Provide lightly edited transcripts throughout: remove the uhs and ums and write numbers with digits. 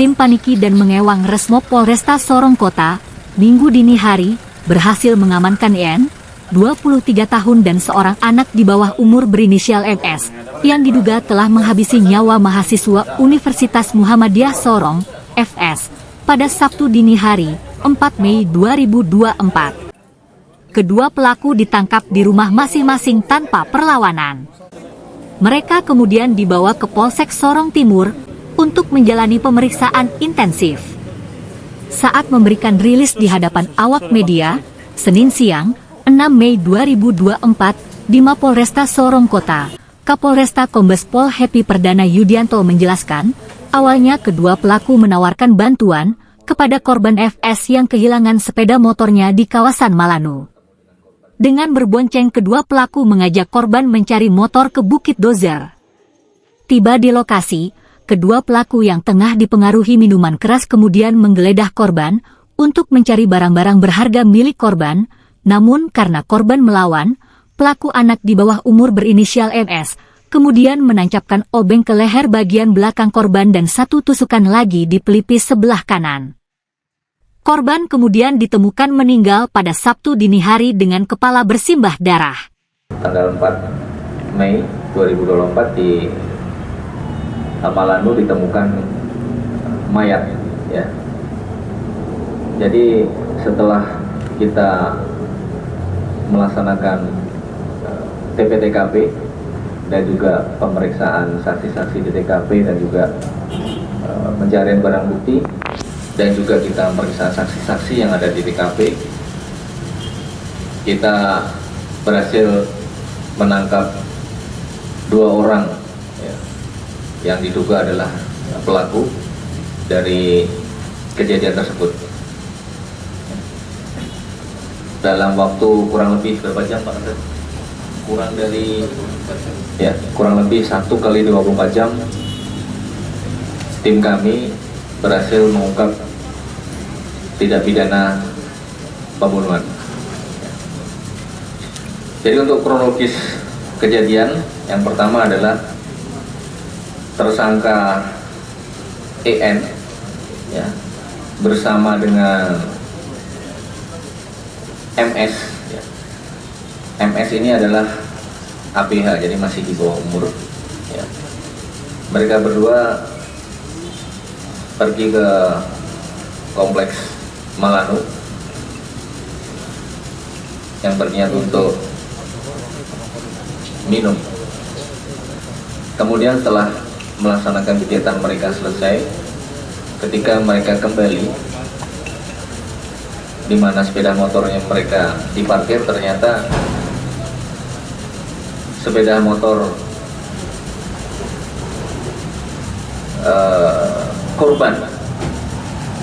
tim paniki dan mengewang Resmob Polresta Sorong Kota, Minggu dini hari, berhasil mengamankan EN, 23 tahun dan seorang anak di bawah umur berinisial MS, yang diduga telah menghabisi nyawa mahasiswa Universitas Muhammadiyah Sorong, FS, pada Sabtu dini hari, 4 Mei 2024. Kedua pelaku ditangkap di rumah masing-masing tanpa perlawanan. Mereka kemudian dibawa ke Polsek Sorong Timur untuk menjalani pemeriksaan intensif. Saat memberikan rilis di hadapan awak media, Senin siang, 6 Mei 2024, di Mapolresta Sorong Kota, Kapolresta Kombes Pol Happy Perdana Yudianto menjelaskan, awalnya kedua pelaku menawarkan bantuan kepada korban FS yang kehilangan sepeda motornya di kawasan Malanu. Dengan berbonceng, kedua pelaku mengajak korban mencari motor ke Bukit Dozer. Tiba di lokasi, kedua pelaku yang tengah dipengaruhi minuman keras kemudian menggeledah korban untuk mencari barang-barang berharga milik korban, namun karena korban melawan, pelaku anak di bawah umur berinisial MS kemudian menancapkan obeng ke leher bagian belakang korban dan satu tusukan lagi di pelipis sebelah kanan. Korban kemudian ditemukan meninggal pada Sabtu dini hari dengan kepala bersimbah darah. Tanggal 4 Mei 2024 di Malanu ditemukan mayat, ya. Jadi setelah kita melaksanakan TP-TKP dan juga pemeriksaan saksi-saksi di TKP dan juga pencarian barang bukti, dan juga kita memeriksa saksi-saksi yang ada di TKP, kita berhasil menangkap 2 orang, ya, yang diduga adalah pelaku dari kejadian tersebut. Dalam waktu kurang lebih berapa jam, Pak? Kurang lebih 1 kali 24 jam, tim kami berhasil mengungkap tindak pidana pembunuhan. Jadi untuk kronologis kejadian, yang pertama adalah tersangka EN, ya, bersama dengan MS, ya. MS ini adalah APH, jadi masih di bawah umur, ya. Mereka berdua pergi ke kompleks Malanu yang berniat untuk minum. Kemudian setelah melaksanakan kegiatan mereka selesai, ketika mereka kembali di mana sepeda motornya mereka diparkir, ternyata sepeda motor korban,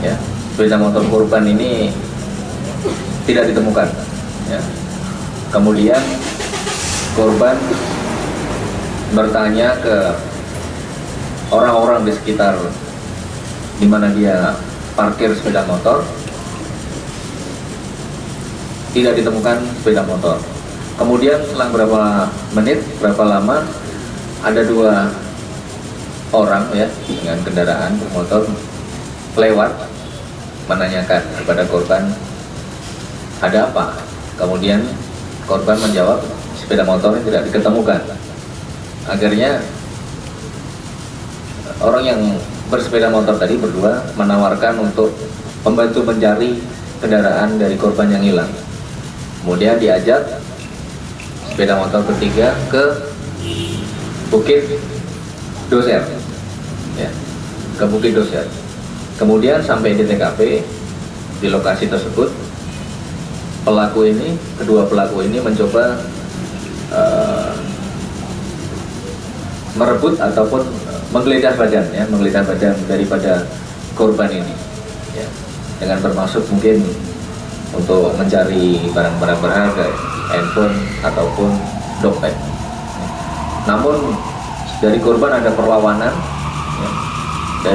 ya, sepeda motor korban ini tidak ditemukan, ya. Kemudian korban bertanya ke orang-orang di sekitar di mana dia parkir sepeda motor, tidak ditemukan sepeda motor. Kemudian selang berapa menit, berapa lama, ada 2 orang, ya, dengan kendaraan bermotor lewat menanyakan kepada korban, ada apa? Kemudian korban menjawab, sepeda motornya tidak diketemukan. Akhirnya orang yang bersepeda motor tadi berdua menawarkan untuk membantu mencari kendaraan dari korban yang hilang. Kemudian diajak sepeda motor bertiga ke Bukit Dozer, ya, ke Bukit Dozer. Kemudian sampai di TKP, di lokasi tersebut, kedua pelaku ini mencoba merebut ataupun menggeledah badan daripada korban ini, ya, dengan bermaksud mungkin untuk mencari barang-barang berharga, handphone ataupun dompet. Namun dari korban ada perlawanan, ya,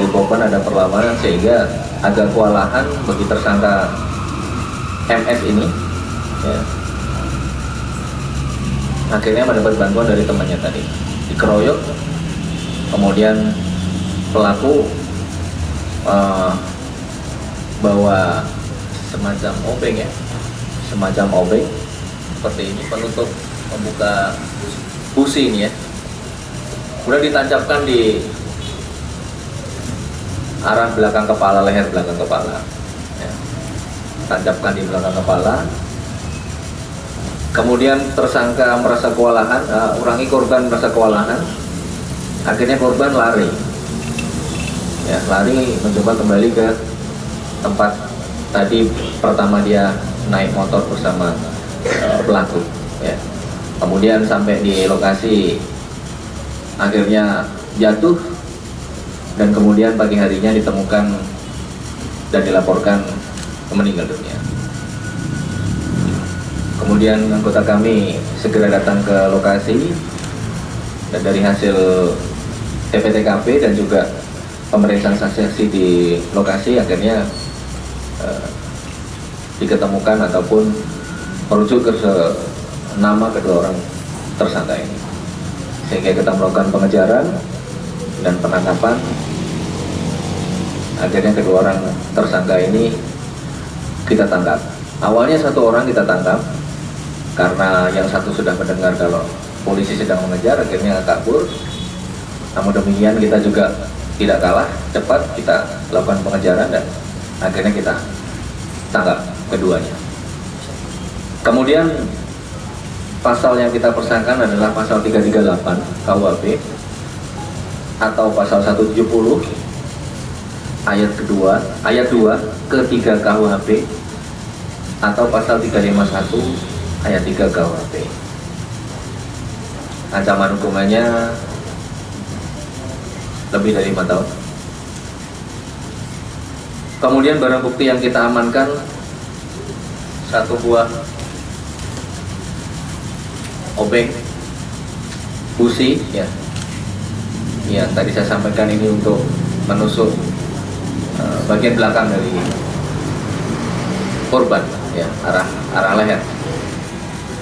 sehingga agak kewalahan bagi tersangka MS ini, ya. Akhirnya mendapat bantuan dari temannya tadi, dikeroyok. Kemudian pelaku bawa semacam obeng ya, semacam obeng seperti ini, penutup membuka busi ini ya, kemudian ditancapkan di arah belakang kepala, leher belakang kepala ya. Tancapkan di belakang kepala. Kemudian tersangka merasa kewalahan, korban merasa kewalahan, akhirnya korban lari ya, lari mencoba kembali ke tempat tadi pertama dia naik motor bersama pelaku ya. Kemudian sampai di lokasi akhirnya jatuh, dan kemudian pagi harinya ditemukan dan dilaporkan meninggal dunia. Kemudian anggota kami segera datang ke lokasi, dan dari hasil TPTKP dan juga pemeriksaan saksi-saksi di lokasi akhirnya diketemukan ataupun merujuk ke nama kedua orang tersangka ini, sehingga kita melakukan pengejaran dan penangkapan. Akhirnya kedua orang tersangka ini kita tangkap. Awalnya satu orang kita tangkap karena yang satu sudah mendengar kalau polisi sedang mengejar, akhirnya kabur. Namun demikian kita juga tidak kalah cepat, kita lakukan pengejaran dan akhirnya kita tangkap keduanya. Kemudian pasal yang kita persangkakan adalah pasal 338 KUHP atau pasal 170 ayat 2 ke 3 KUHP atau pasal 351 ayat 3 KUHP. Ancaman hukumannya lebih dari 5 tahun. Kemudian barang bukti yang kita amankan satu buah obeng busi ya, yang tadi saya sampaikan ini untuk menusuk bagian belakang dari korban ya, arah leher.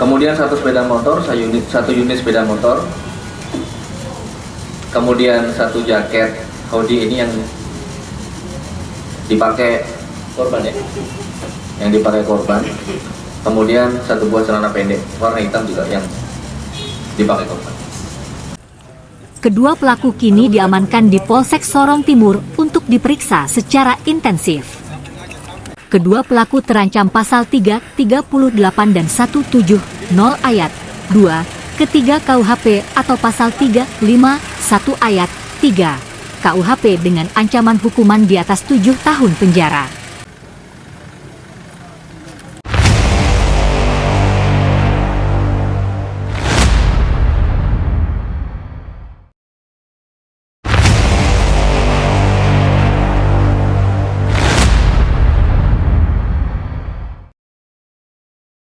Kemudian satu sepeda motor, satu unit sepeda motor. Kemudian satu jaket hoodie ini yang dipakai korban ya, yang dipakai korban. Kemudian satu buah celana pendek warna hitam juga yang dipakai korban. Kedua pelaku kini diamankan di Polsek Sorong Timur untuk diperiksa secara intensif. Kedua pelaku terancam pasal 338 dan 170 ayat 2 ke 3 KUHP atau pasal 351 ayat 3 KUHP dengan ancaman hukuman di atas 7 tahun penjara.